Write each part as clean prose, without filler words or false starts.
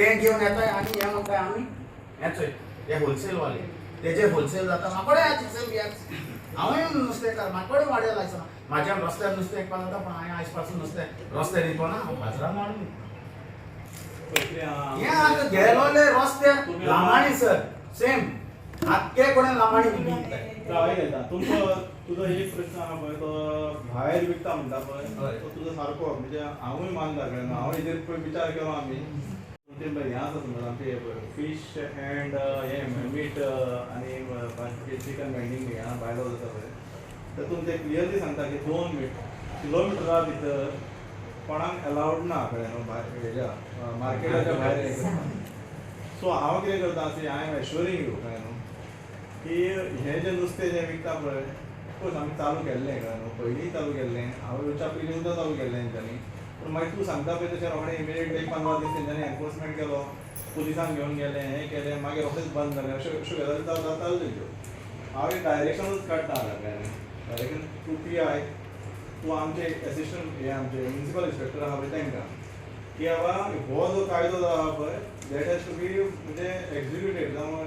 ते घेऊन येताय आणि हे म्हणताय आम्ही येतोय ते होलसेलवाले तेजे होलसेल जाता माकडे हांव नुस्तेकार माकडे वाड्या लायचं माझ्या रस्त्यार नुस्तें एक जाता पण हांवें आयज पासून नुस्तें रस्त्यार येतो ना बाजारात मारून हे आता गेलोले रस्त्यार लांबाणी सर सेम हातके कोणे लांबाणी विकताय तुझो एक प्रश्न आहा पळय तो भायर विकता म्हणटा पळय तो तुजो सारको म्हणजे हांवूय मानता कळ्ळें हांव हेजेर विचार केलो आमी ते हें आसा समज आमचे फीश एंड हे मीट आनी चिकन वेंडिंग बी भायलो जाता पळय तातूंत ते क्लियरली सांगता की 2 किलोमिटरा भितर कोणाक अलाउड ना कळ्ळें न्हू हेज्या मार्केटाच्या भायर सो हांव कितें करता see I am assuring you कळ्ळें न्हू की हें जें नुस्तें जें विकता पळय पळय आमी चालू केल्लें कळ्ळें न्हू पयलींय चालू केल्लें हांव येवच्या पयलीं सुद्दां चालू केल्लें तेंच्यांनी पूण मागीर तूं सांगता पळय तशें रोखडें इमिडिएटली 15 दीस तेंच्यांनी एनफोर्समेंट केलो पुलिसांक घेवन गेले हें केलें मागीर रोखडेंच बंद जालें अश्यो गजाली जाताल्यो तेंच्यो हांव एक डायरेक्शनूच काडटा कळ्ळें डायरेक्शन टू PI तूं आमचे एसिस्टंट हे आमचे म्युनिसिपल इन्स्पेक्टर आहा पळय तांकां की बाबा हो जो कायदो जो आहा पळय दॅट हॅज टू बी म्हणजे एक्झिक्युटेड जावं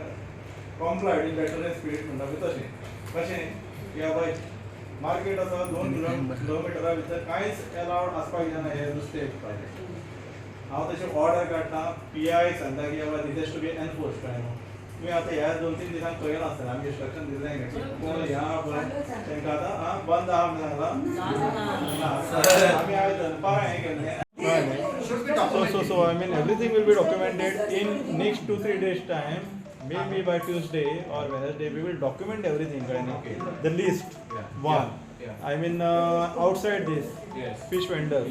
कॉम्प्लायड इन लेटर एंड स्पिरीट म्हणटा पळय तशें कशें की बाबा मार्केट आसा 2 किलोमिटरा भितर कांयच अलावड आसपाक जायना हे नुस्तें विकपाचें हांव तशें ऑर्डर काडटा PI सांगता की बाबा दीस हॅज टू बी एनफोर्स कळ्ळें न्हू तुवें आतां ह्या 2-3 दिसांक पळयलां आसतना आमी इंस्ट्रक्शन दिलें कोण ह्या पळय तांकां आतां बंद आहा म्हणून सांगलां आमी आयज दनपारां हें केल्लें So I mean everything will be documented in next 2-3 days time. Maybe by Tuesday or Wednesday we will document everything. Okay. The list one. Yeah. I mean outside this fish vendors,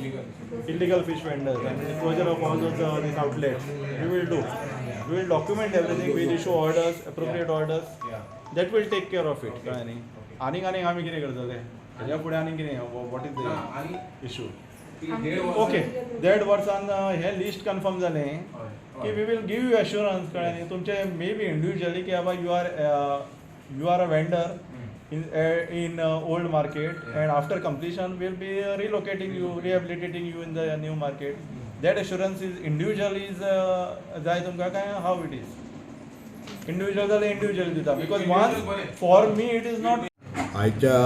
illegal fish vendors, and the closure of all these outlets. We will do. We will document everything. We will issue orders, appropriate orders. That will take care of it. Aning आमी कितें करतले? हेच्या फुडें आनी कितें? What is the issue? Okay देड वर्सान हे लिस्ट कन्फर्म जालें की we will give you assurance कळ्ळें न्ही तुमचे मे बी इंडिविज्युअली की बाबा you are a vendor in old market and after completion we'll be relocating you, rehabilitating you in the new market. That assurance is individual is जाय तुमकां काय how it is individual जाल्यार individually दिता because one for me it is not आयच्या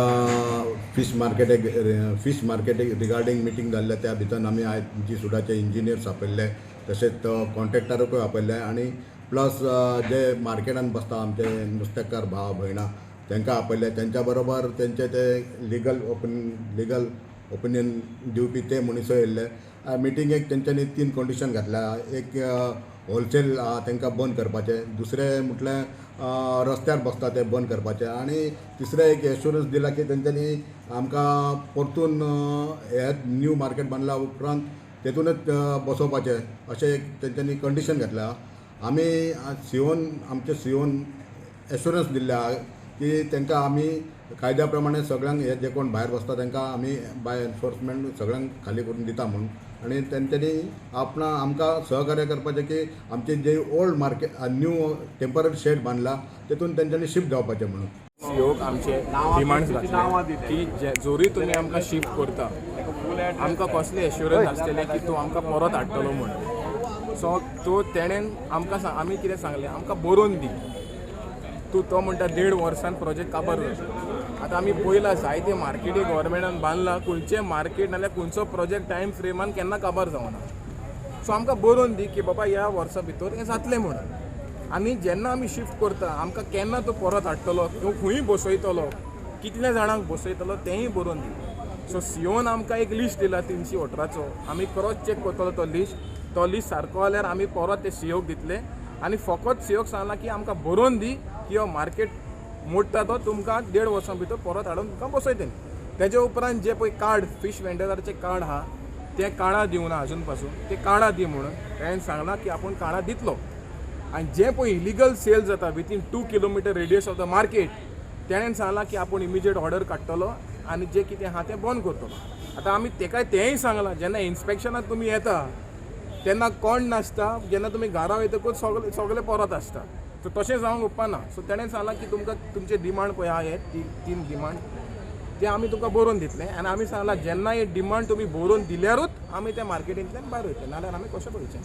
fish market regarding meeting जाल्ल्या त्या भितर आमी आयज जी सुडाचे इंजिनियर्स आपयल्ले तशेंच कॉन्ट्रॅक्टराकूय आपयल्ले आनी प्लस जे मार्केटान बसता आमचे नुस्तेकार भाव भयणां तांकां आपयल्ले त्यांच्या बरोबर तेंचे ते लिगल ओपिनियन दिवपी ते मनीसय येयल्ले मिटींगेक तेंच्यांनी 3 कंडिशन घातल्या एक होलसेल तांकां बंद करपाचें दुसरें म्हटल्यार रस्त्यार बसता ते बंद करपाचें आनी तिसरें एक एश्युरन्स दिला की तेंच्यांनी आमकां परतून हे न्यू मार्केट बांदल्या उपरांत तेतूनच बसोवपाचें अशें एक तेंच्यांनी कंडिशन घातल्या आमी आमचे सीओन एश्युरन्स दिल्ल्या की तांकां आमी कायद्या प्रमाणे सगळ्यांक हे जे कोण भायर बसता तांकां आमी बाय एनफोर्समेंट सगळ्यांक खाली करून दिता म्हणून आनी तेंच्यांनी आमकां सहकार्य करपाचें की आमचे जे old market new temporary shed बांदला तेतून तेंच्यांनी शिफ्ट जावपाचें म्हणून सीओक आमचे डिमांड्स घातले की जोरी तुमी आमकां शिफ्ट करता आमकां कसले एश्युरन्स आसतले की तूं आमकां परत हाडटलो म्हणून सो तो तेणेन आमकां आमी कितें सांगलें आमकां बरोवन दी तूं तो म्हणटा 1.5 वर्सान प्रोजेक्ट काबार जाता आतां आमी पयलां जायते मार्केटी गव्हर्मेंटान बांदला खंयचें मार्केट नाल्यार खंयचो प्रोजेक्ट टायम फ्रेमान केन्ना काबार जावना सो आमकां बरोवन दी की बाबा ह्या वर्सा भितर हें जातलें म्हणून आनी जेन्ना आमी शिफ्ट करता आमकां केन्ना तूं परत हाडटलो किंवा खंयूय बसयतलो कितल्या जाणांक बसयतलो तेंय बरोवन दी सो सीओन आमकां एक लिस्ट दिला 318चो आमी क्रॉस चॅक करतलो तो लिस्ट सारको जाल्यार आमी परत ते सीओक दितले आनी फकत सीओक सांगलां की आमकां बरोवन दी की हो मार्केट मोडटा तो तुमकां 1.5 वर्सां भितर परत हाडून तुमकां बसयतले तेजे उपरांत जे पळय कार्ड फीश वेंडराचे कार्ड आहा ते काणा दिवना अजून पासून ते काणा दी म्हणून ताणें सांगलां की आपूण काणा दितलो आनी जे पळय इलिगल सेल जाता within 2 kilometre radius of the market ताणें सांगलां की आपूण इमिजिएट ऑर्डर काडटलो आनी जे कितें आहा तें बंद करतलो आतां आमी तेकाय तेंय सांगलां जेन्ना इन्स्पेक्शनाक तुमी येता तेन्ना कोण नासता जेन्ना तुमी घरा वयतकूच सगळे परत आसता सो तशें जावंक उपना सो ताणें सांगलां की तुमकां तुमचे डिमांड पळय आहा हे 3 डिमांड ते आमी तुमकां बरोवन दितले आनी आमी सांगलां जेन्ना ही डिमांड तुमी बरोवन दिल्यारूच आमी त्या मार्केटींतल्यान भायर वयतले नाल्यार आमी कशें पळोवचें